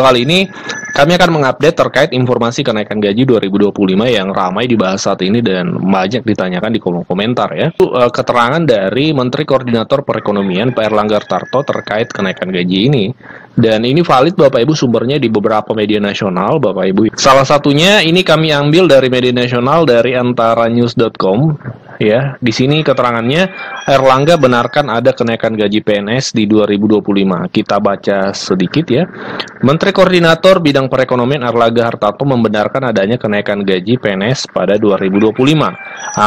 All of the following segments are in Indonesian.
Kali ini kami akan mengupdate terkait informasi kenaikan gaji 2025 yang ramai dibahas saat ini dan banyak ditanyakan di kolom komentar ya. Keterangan dari Menteri Koordinator Perekonomian Pak Erlangga Hartarto terkait kenaikan gaji ini. Dan ini valid Bapak Ibu, sumbernya di beberapa media nasional Bapak Ibu. Salah satunya ini kami ambil dari media nasional dari antaranews.com. Ya, di sini keterangannya, Erlangga benarkan ada kenaikan gaji PNS di 2025. Kita baca sedikit ya. Menteri Koordinator Bidang Perekonomian Erlangga Hartarto membenarkan adanya kenaikan gaji PNS pada 2025.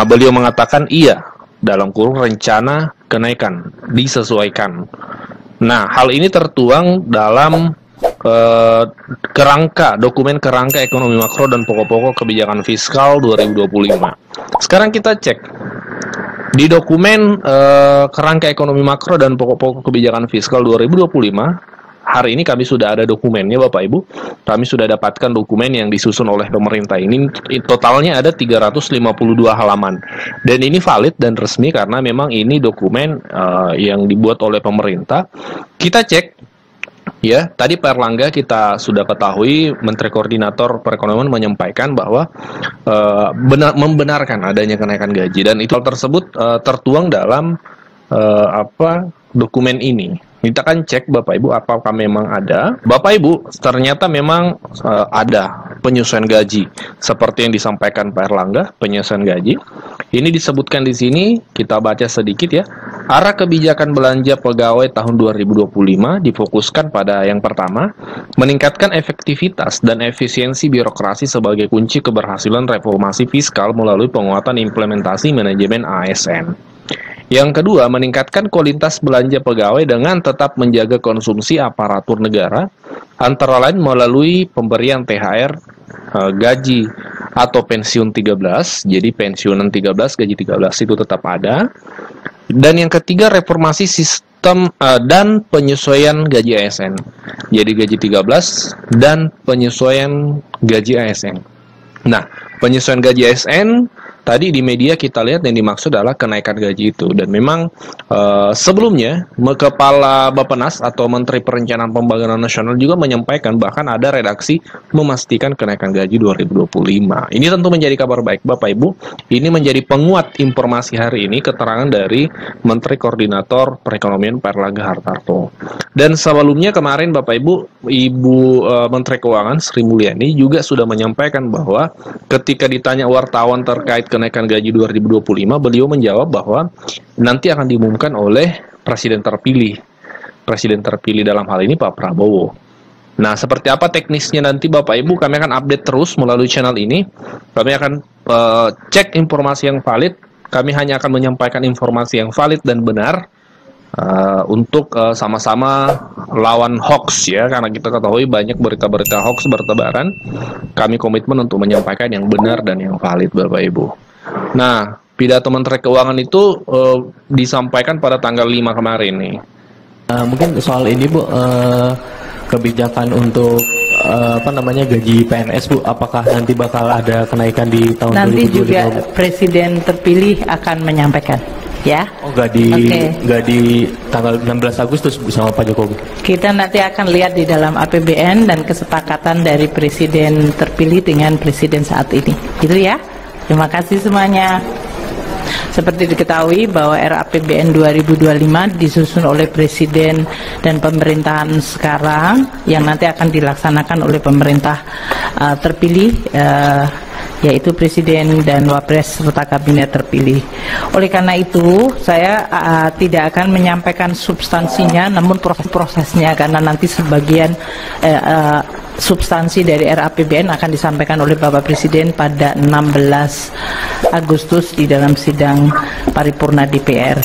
Beliau mengatakan iya, dalam kurung rencana kenaikan disesuaikan. Nah, hal ini tertuang dalam dokumen kerangka ekonomi makro dan pokok-pokok kebijakan fiskal 2025. Sekarang kita cek di dokumen kerangka ekonomi makro dan pokok-pokok kebijakan fiskal 2025. Hari ini kami sudah ada dokumennya Bapak Ibu. Kami sudah dapatkan dokumen yang disusun oleh pemerintah ini. Totalnya ada 352 halaman. Dan ini valid dan resmi karena memang ini dokumen yang dibuat oleh pemerintah. Kita cek. Ya, tadi Pak Erlangga kita sudah ketahui Menteri Koordinator Perekonomian menyampaikan bahwa membenarkan adanya kenaikan gaji dan itu tersebut tertuang dalam dokumen ini. Kita akan cek Bapak Ibu apakah memang ada. Bapak Ibu, ternyata memang ada penyesuaian gaji seperti yang disampaikan Pak Erlangga, penyesuaian gaji. Ini disebutkan di sini, kita baca sedikit ya. Arah kebijakan belanja pegawai tahun 2025 difokuskan pada yang pertama, meningkatkan efektivitas dan efisiensi birokrasi sebagai kunci keberhasilan reformasi fiskal melalui penguatan implementasi manajemen ASN. Yang kedua, meningkatkan kualitas belanja pegawai dengan tetap menjaga konsumsi aparatur negara, antara lain melalui pemberian THR, gaji atau pensiun 13, jadi pensiunan 13, gaji 13 itu tetap ada. Dan yang ketiga, reformasi sistem dan penyesuaian gaji ASN. Jadi gaji 13 dan penyesuaian gaji ASN. Nah, penyesuaian gaji ASN tadi di media kita lihat yang dimaksud adalah kenaikan gaji itu. Dan memang sebelumnya Kepala Bappenas atau Menteri Perencanaan Pembangunan Nasional juga menyampaikan bahkan ada redaksi memastikan kenaikan gaji 2025. Ini tentu menjadi kabar baik Bapak Ibu. Ini menjadi penguat informasi hari ini keterangan dari Menteri Koordinator Perekonomian Pak Erlangga Hartarto. Dan sebelumnya kemarin Bapak Ibu, Ibu Menteri Keuangan Sri Mulyani juga sudah menyampaikan bahwa ketika ditanya wartawan terkait kenaikan gaji 2025, beliau menjawab bahwa nanti akan diumumkan oleh presiden terpilih. Presiden terpilih dalam hal ini Pak Prabowo. Nah, seperti apa teknisnya nanti Bapak Ibu, kami akan update terus melalui channel ini. Kami akan cek informasi yang valid. Kami hanya akan menyampaikan informasi yang valid dan benar untuk sama-sama lawan hoax ya, karena kita ketahui banyak berita-berita hoax bertebaran. Kami komitmen untuk menyampaikan yang benar dan yang valid Bapak Ibu. Nah, pidato Menteri Keuangan itu disampaikan pada tanggal 5 kemarin nih. Mungkin soal ini Bu, kebijakan untuk gaji PNS Bu, apakah nanti bakal ada kenaikan di tahun 2025? Nanti juga Presiden terpilih akan menyampaikan. Ya. Oh, nggak di tanggal 16 Agustus bersama Pak Jokowi. Kita nanti akan lihat di dalam APBN dan kesepakatan dari Presiden terpilih dengan Presiden saat ini. Gitu ya. Terima kasih semuanya. Seperti diketahui bahwa RAPBN 2025 disusun oleh Presiden dan pemerintahan sekarang yang nanti akan dilaksanakan oleh pemerintah terpilih, yaitu Presiden dan Wapres serta Kabinet terpilih. Oleh karena itu, saya tidak akan menyampaikan substansinya, namun proses-prosesnya, karena nanti sebagian substansi dari RAPBN akan disampaikan oleh Bapak Presiden pada 16 Agustus di dalam sidang paripurna DPR.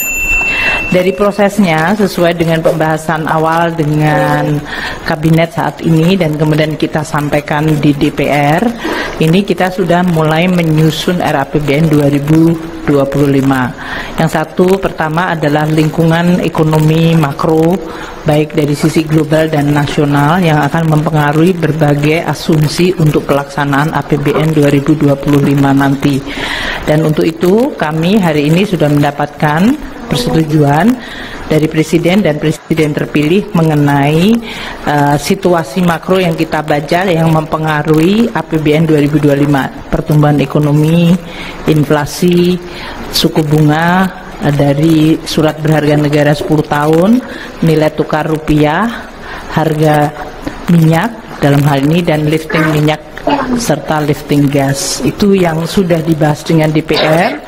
Dari prosesnya sesuai dengan pembahasan awal dengan kabinet saat ini dan kemudian kita sampaikan di DPR, ini kita sudah mulai menyusun RAPBN 2025. Yang satu pertama adalah lingkungan ekonomi makro baik dari sisi global dan nasional yang akan mempengaruhi berbagai asumsi untuk pelaksanaan APBN 2025 nanti. Dan untuk itu kami hari ini sudah mendapatkan persetujuan dari Presiden dan Presiden terpilih mengenai situasi makro yang kita baca yang mempengaruhi APBN 2025, pertumbuhan ekonomi, inflasi, suku bunga dari surat berharga negara 10 tahun, nilai tukar rupiah, harga minyak dalam hal ini, dan lifting minyak serta lifting gas. Itu yang sudah dibahas dengan DPR,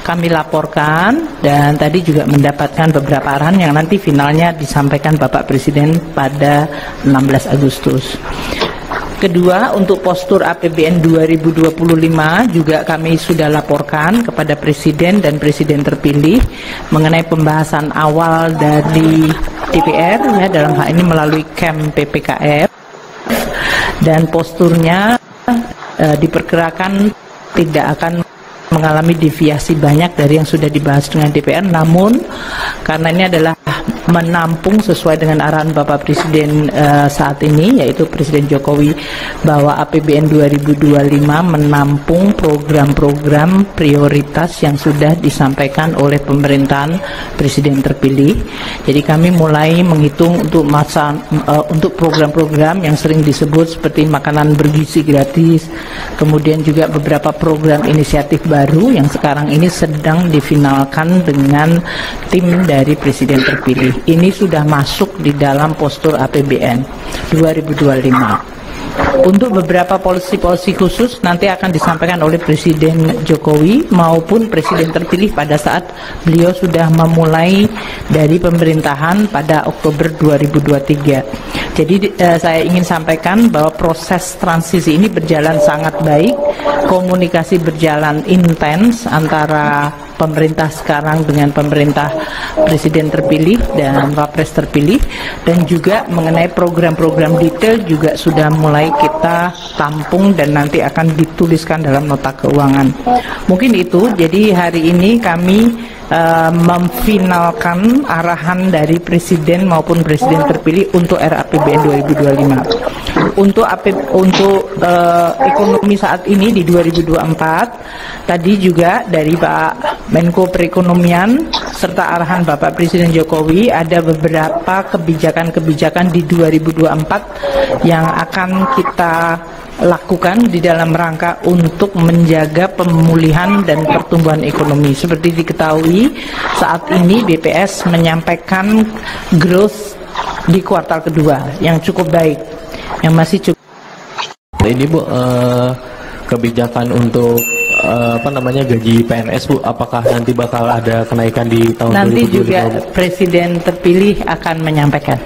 kami laporkan, dan tadi juga mendapatkan beberapa arahan yang nanti finalnya disampaikan Bapak Presiden pada 16 Agustus. Kedua, untuk postur APBN 2025 juga kami sudah laporkan kepada Presiden dan Presiden terpilih mengenai pembahasan awal dari DPR ya, dalam hal ini melalui KEM PPKF, dan posturnya diperkirakan tidak akan mengalami deviasi banyak dari yang sudah dibahas dengan DPR, namun karena ini adalah menampung sesuai dengan arahan Bapak Presiden saat ini, yaitu Presiden Jokowi, bahwa APBN 2025 menampung program-program prioritas yang sudah disampaikan oleh pemerintahan Presiden terpilih. Jadi kami mulai menghitung untuk untuk program-program yang sering disebut seperti makanan bergizi gratis, kemudian juga beberapa program inisiatif baru yang sekarang ini sedang difinalkan dengan tim dari Presiden terpilih. Ini sudah masuk di dalam postur APBN 2025. Untuk beberapa polisi-polisi khusus nanti akan disampaikan oleh Presiden Jokowi maupun Presiden terpilih pada saat beliau sudah memulai dari pemerintahan pada Oktober 2023. Jadi saya ingin sampaikan bahwa proses transisi ini berjalan sangat baik, komunikasi berjalan intens antara pemerintah sekarang dengan pemerintah Presiden terpilih dan Wapres terpilih, dan juga mengenai program-program detail juga sudah mulai kita tampung dan nanti akan dituliskan dalam nota keuangan. Mungkin itu, jadi hari ini kami memfinalkan arahan dari Presiden maupun Presiden terpilih untuk RAPBN 2025. Untuk ekonomi saat ini di 2024, tadi juga dari Pak Menko Perekonomian serta arahan Bapak Presiden Jokowi, ada beberapa kebijakan-kebijakan di 2024 yang akan kita lakukan di dalam rangka untuk menjaga pemulihan dan pertumbuhan ekonomi. Seperti diketahui, saat ini BPS menyampaikan growth di kuartal kedua yang cukup baik, yang masih cukup. Ini Bu, kebijakan untuk gaji PNS Bu, apakah nanti bakal ada kenaikan di tahun 2020? Nanti juga Presiden terpilih akan menyampaikan.